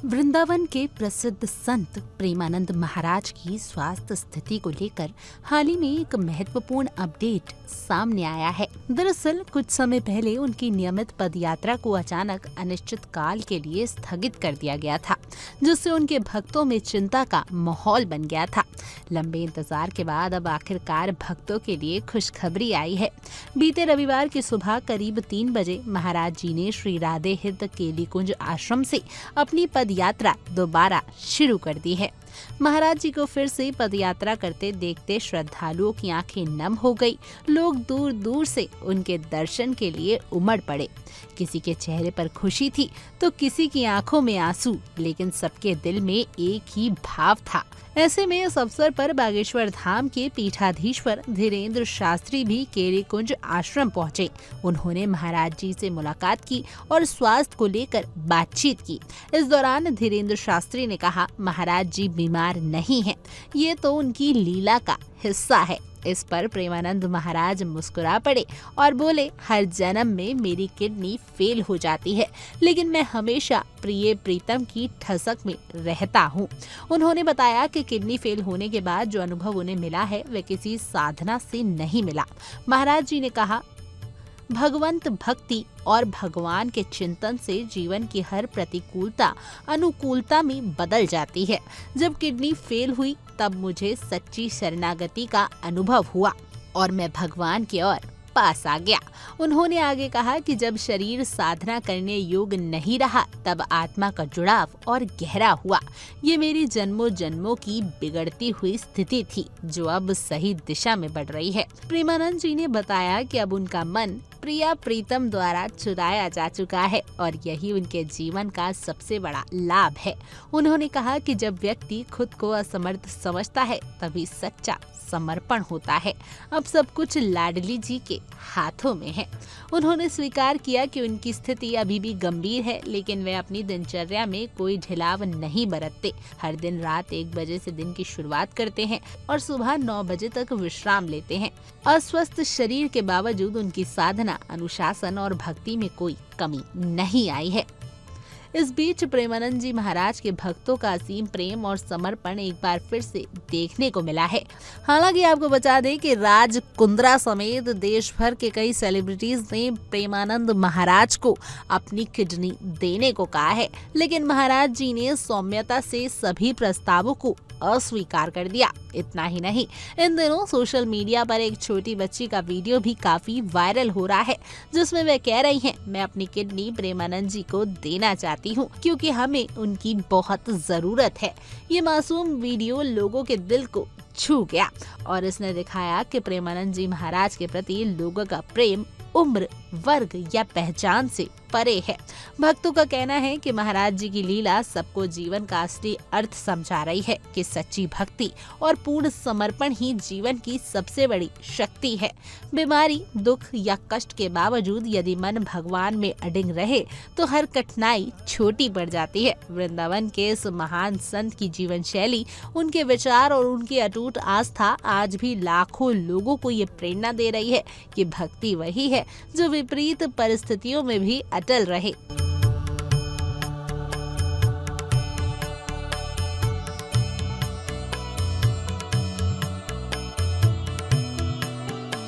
वृंदावन के प्रसिद्ध संत प्रेमानंद महाराज की स्वास्थ्य स्थिति को लेकर हाल ही में एक महत्वपूर्ण अपडेट सामने आया है। दरअसल कुछ समय पहले उनकी नियमित पदयात्रा को अचानक अनिश्चित काल के लिए स्थगित कर दिया गया था, जिससे उनके भक्तों में चिंता का माहौल बन गया था। लंबे इंतजार के बाद अब आखिरकार भक्तों के लिए खुशखबरी आई है। बीते रविवार की सुबह करीब 3 बजे महाराज जी ने श्री राधे हित केलीकुंज आश्रम से अपनी पदयात्रा दोबारा शुरू कर दी है। महाराज जी को फिर से पदयात्रा करते देखते श्रद्धालुओं की आंखें नम हो गई। लोग दूर दूर से उनके दर्शन के लिए उमड़ पड़े। किसी के चेहरे पर खुशी थी तो किसी की आंखों में आंसू, लेकिन सबके दिल में एक ही भाव था। ऐसे में इस अवसर पर बागेश्वर धाम के पीठाधीश्वर धीरेन्द्र शास्त्री भी केलीकुंज आश्रम पहुंचे। उन्होंने महाराज जी से मुलाकात की और स्वास्थ्य को लेकर बातचीत की। इस दौरान धीरेन्द्र शास्त्री ने कहा, महाराज जी बीमार नहीं हैं, ये तो उनकी लीला का हिस्सा है। इस पर प्रेमानंद महाराज मुस्कुरा पड़े और बोले, हर जन्म में मेरी किडनी फेल हो जाती है, लेकिन मैं हमेशा प्रिय प्रीतम की ठसक में रहता हूँ। उन्होंने बताया कि किडनी फेल होने के बाद जो अनुभव उन्हें मिला है वह किसी साधना से नहीं मिला। महाराज जी ने कहा, भगवंत भक्ति और भगवान के चिंतन से जीवन की हर प्रतिकूलता अनुकूलता में बदल जाती है। जब किडनी फेल हुई तब मुझे सच्ची शरणागति का अनुभव हुआ और मैं भगवान की ओर पास आ गया। उन्होंने आगे कहा कि जब शरीर साधना करने योग्य नहीं रहा तब आत्मा का जुड़ाव और गहरा हुआ। ये मेरी जन्मों जन्मों की बिगड़ती हुई स्थिति थी जो अब सही दिशा में बढ़ रही है। प्रेमानंद जी ने बताया कि अब उनका मन प्रिया प्रीतम द्वारा चुराया जा चुका है और यही उनके जीवन का सबसे बड़ा लाभ है। उन्होंने कहा कि जब व्यक्ति खुद को असमर्थ समझता है तभी सच्चा समर्पण होता है। अब सब कुछ लाडली जी के हाथों में है। उन्होंने स्वीकार किया कि उनकी स्थिति अभी भी गंभीर है, लेकिन वे अपनी दिनचर्या में कोई ढिलाव नहीं बरतते। हर दिन रात 1 बजे से दिन की शुरुआत करते हैं और सुबह 9 बजे तक विश्राम लेते हैं। अस्वस्थ शरीर के बावजूद उनकी साधना, अनुशासन और भक्ति में कोई कमी नहीं आई है। इस बीच प्रेमानंद जी महाराज के भक्तों का असीम प्रेम और समर्पण एक बार फिर से देखने को मिला है। हालांकि आपको बता दें कि राज कुंद्रा समेत देश भर के कई सेलिब्रिटीज ने प्रेमानंद महाराज को अपनी किडनी देने को कहा है, लेकिन महाराज जी ने सौम्यता से सभी प्रस्तावों को अस्वीकार कर दिया। इतना ही नहीं, इन दिनों सोशल मीडिया पर एक छोटी बच्ची का वीडियो भी काफी वायरल हो रहा है, जिसमें वह कह रही हैं, मैं अपनी किडनी प्रेमानंद जी को देना चाहती हूँ क्योंकि हमें उनकी बहुत जरूरत है। ये मासूम वीडियो लोगों के दिल को छू गया और इसने दिखाया कि प्रेमानंद जी महाराज के प्रति लोगों का प्रेम उम्र, वर्ग या पहचान से परे है। भक्तों का कहना है कि महाराज जी की लीला सबको जीवन का असली अर्थ समझा रही है कि सच्ची भक्ति और पूर्ण समर्पण ही जीवन की सबसे बड़ी शक्ति है। बीमारी, दुख या कष्ट के बावजूद यदि मन भगवान में अडिग रहे तो हर कठिनाई छोटी पड़ जाती है। वृंदावन के इस महान संत की जीवन शैली, उनके विचार और उनकी अटूट आस्था आज भी लाखों लोगों को ये प्रेरणा दे रही है कि भक्ति वही है जो विपरीत परिस्थितियों में भी अटल रहे।